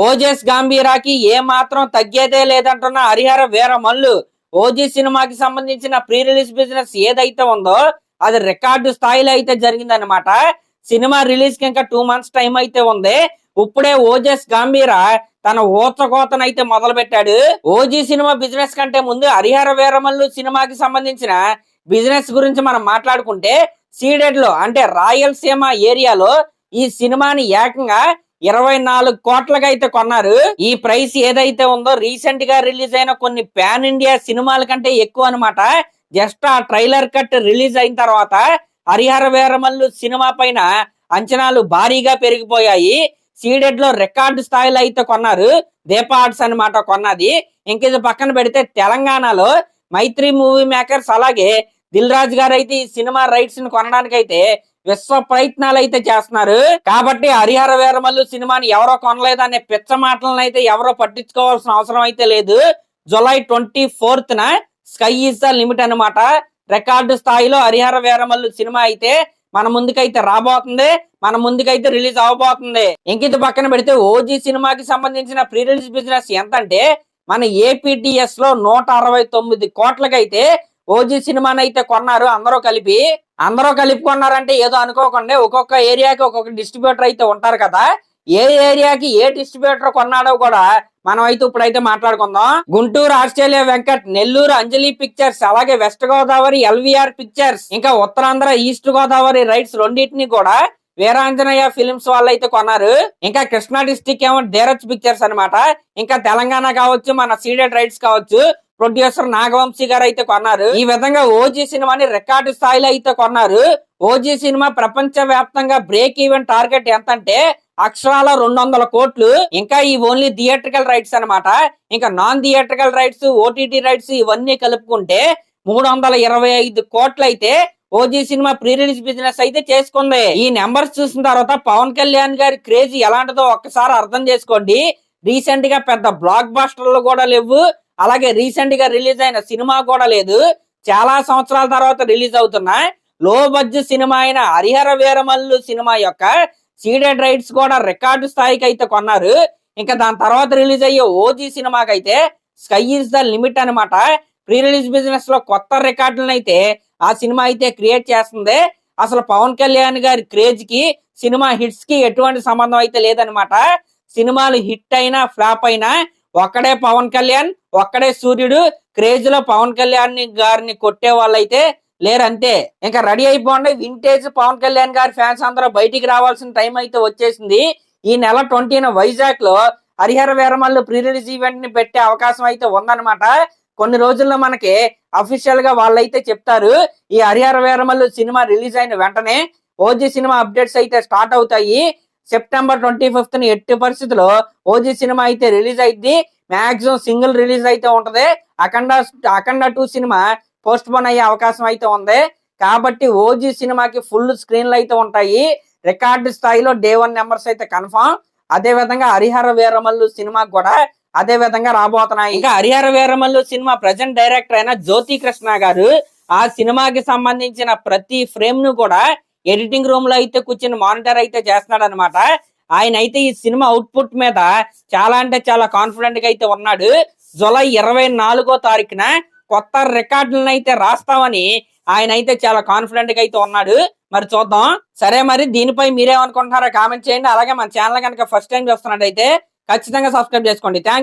ఓజస్ గంభీరాకి ఏ మాత్రం తగ్గేదే లేదంటున్న హరిహర వీరమల్లు. ఓజీ సినిమాకి సంబంధించిన ప్రీ రిలీజ్ బిజినెస్ ఏదైతే ఉందో అది రికార్డు స్థాయిలో అయితే జరిగిందనమాట. సినిమా రిలీజ్ కి ఇంకా 2 months టైం అయితే ఉంది. ఇప్పుడే ఓజస్ గంభీర తన ఊచకోతనైతే మొదలు పెట్టాడు. ఓజీ సినిమా బిజినెస్ కంటే ముందు హరిహర వీరమల్లు సినిమాకి సంబంధించిన బిజినెస్ గురించి మనం మాట్లాడుకుంటే సీడెడ్ లో అంటే రాయలసీమ ఏరియాలో ఈ సినిమాని ఏకంగా 24 కోట్లకి అయితే కొన్నారు. ఈ ప్రైస్ ఏదైతే ఉందో రీసెంట్ గా రిలీజ్ అయిన కొన్ని పాన్ ఇండియా సినిమాల కంటే ఎక్కువ అనమాట. జస్ట్ ఆ ట్రైలర్ కట్ రిలీజ్ అయిన తర్వాత హరిహర వీరమల్లు సినిమా పైన అంచనాలు భారీగా పెరిగిపోయాయి. సీడెడ్ లో రికార్డు స్థాయిలో అయితే కొన్నారు. దీపా ఆర్ట్స్ అనమాట కొన్నది. ఇంక ఇది పక్కన పెడితే తెలంగాణలో మైత్రి మూవీ మేకర్స్ అలాగే దిల్ రాజు గారు అయితే ఈ సినిమా రైట్స్ ని కొనడానికి అయితే విశ్వ ప్రయత్నాలు అయితే చేస్తున్నారు. కాబట్టి హరిహర వీరమల్లు సినిమాని ఎవరో కొనలేదనే పిచ్చ మాటలను అయితే ఎవరో పట్టించుకోవాల్సిన అవసరం అయితే లేదు. July 24th sky is the limit అనమాట. రికార్డు స్థాయిలో హరిహర వీరమల్లు సినిమా అయితే మన ముందుకైతే రాబోతుంది, మన ముందుకైతే రిలీజ్ అవబోతుంది. ఇంక ఇది పక్కన పెడితే ఓజీ సినిమాకి సంబంధించిన ప్రీ రిలీజ్ బిజినెస్ ఎంతంటే మన ఏపీటీఎస్ లో 169 కోట్లకైతే ఓజీ సినిమాని అయితే కొన్నారు. అందరూ కలిపి కొన్నారంటే ఏదో అనుకోకుండా ఒక్కొక్క ఏరియాకి ఒక్కొక్క డిస్ట్రిబ్యూటర్ అయితే ఉంటారు కదా. ఏ ఏరియాకి ఏ డిస్ట్రిబ్యూటర్ కొన్నాడో కూడా మనం అయితే ఇప్పుడైతే మాట్లాడుకుందాం. గుంటూరు ఆస్ట్రేలియా వెంకట్, నెల్లూరు అంజలి పిక్చర్స్, అలాగే వెస్ట్ గోదావరి ఎల్వీఆర్ పిక్చర్స్, ఇంకా ఉత్తరాంధ్ర ఈస్ట్ గోదావరి రైట్స్ రెండింటిని కూడా వీరాంజనేయ ఫిలిమ్స్ వాళ్ళు అయితే కొన్నారు. ఇంకా కృష్ణా డిస్టిక్ ఏమో ధీరజ్ పిక్చర్స్ అనమాట. ఇంకా తెలంగాణ కావచ్చు, మన సీడెడ్ రైట్స్ కావచ్చు, ప్రొడ్యూసర్ నాగవంశీ గారు అయితే కొన్నారు. ఈ విధంగా ఓజీ సినిమాని రికార్డు స్థాయిలో అయితే కొన్నారు. ఓజీ సినిమా ప్రపంచ వ్యాప్తంగా బ్రేక్ ఈవెన్ టార్గెట్ ఎంత అంటే అక్షరాల 200 కోట్లు. ఇంకా ఈ ఓన్లీ థియేట్రికల్ రైట్స్ అనమాట. ఇంకా non theatrical rights, OTT rights ఇవన్నీ కలుపుకుంటే 325 కోట్లు అయితే OG cinema pre release business అయితే చేసుకుంది. ఈ నెంబర్స్ చూసిన తర్వాత పవన్ కళ్యాణ్ గారి క్రేజ్ ఎలాంటిదో ఒక్కసారి అర్థం చేసుకోండి. రీసెంట్ గా పెద్ద బ్లాక్ బస్టర్లు కూడా లేవు, అలాగే రీసెంట్ గా రిలీజ్ అయిన సినిమా కూడా లేదు. చాలా సంవత్సరాల తర్వాత రిలీజ్ అవుతున్న లో బడ్జెట్ సినిమా అయిన హరిహర వీరమల్లు సినిమా యొక్క సీడెడ్ రైట్స్ కూడా రికార్డు స్థాయికి అయితే కొన్నారు. ఇంకా దాని తర్వాత రిలీజ్ అయ్యే ఓజీ సినిమాకి అయితే స్కై ఈజ్ ద లిమిట్ అనమాట. ప్రీ రిలీజ్ బిజినెస్ లో కొత్త రికార్డులను అయితే ఆ సినిమా అయితే క్రియేట్ చేస్తుంది. అసలు పవన్ కళ్యాణ్ గారి క్రేజ్ కి సినిమా హిట్స్ కి ఎటువంటి సంబంధం అయితే లేదనమాట. సినిమాలు హిట్ అయినా ఫ్లాప్ అయినా ఒక్కడే పవన్ కళ్యాణ్, ఒక్కడే సూర్యుడు. క్రేజ్ లో పవన్ కళ్యాణ్ గారిని కొట్టే వాళ్ళైతే లేరంతే. ఇంకా రెడీ అయిపోండి, వింటేజ్ పవన్ కళ్యాణ్ గారి ఫ్యాన్స్ అందరూ బయటికి రావాల్సిన టైం అయితే వచ్చేసింది. ఈ నెల 20న వైజాగ్ లో Harihara Veeramallu pre release event ని పెట్టే అవకాశం అయితే ఉందన్నమాట. కొన్ని రోజుల్లో మనకి అఫీషియల్ గా వాళ్ళైతే చెప్తారు. ఈ హరిహర వీరమల్లు సినిమా రిలీజ్ అయిన వెంటనే ఓజీ సినిమా అప్డేట్స్ అయితే స్టార్ట్ అవుతాయి. September 25th ఎట్టి పరిస్థితుల్లో ఓజీ సినిమా అయితే రిలీజ్ అయింది. మాక్సిమం సింగిల్ రిలీజ్ అయితే ఉంటది. అఖండ 2 సినిమా పోస్ట్ పోన్ అయ్యే అవకాశం అయితే ఉంది. కాబట్టి ఓజీ సినిమాకి ఫుల్ స్క్రీన్లు అయితే ఉంటాయి. రికార్డు స్థాయిలో డే 1 నెంబర్స్ అయితే కన్ఫర్మ్. అదే విధంగా హరిహర వీరమల్లు సినిమా కూడా అదే విధంగా రాబోతున్నాయి. ఇంకా Harihara Veeramallu cinema present director అయిన జ్యోతి కృష్ణ గారు ఆ సినిమాకి సంబంధించిన ప్రతి ఫ్రేమ్ ను కూడా ఎడిటింగ్ రూమ్ లో అయితే కూర్చొని మానిటర్ అయితే చేస్తున్నాడు అనమాట. ఆయన అయితే ఈ సినిమా అవుట్పుట్ మీద చాలా అంటే చాలా కాన్ఫిడెంట్ గా అయితే ఉన్నాడు. జూలై 24న కొత్త రికార్డులను అయితే రాస్తామని ఆయన అయితే చాలా కాన్ఫిడెంట్ గా అయితే ఉన్నాడు. మరి చూద్దాం. సరే, మరి దీనిపై మీరేమనుకుంటున్నారో కామెంట్ చేయండి. అలాగే మన ఛానల్ కనుక ఫస్ట్ టైం చూస్తున్నట్టయితే ఖచ్చితంగా సబ్స్క్రైబ్ చేసుకోండి. థ్యాంక్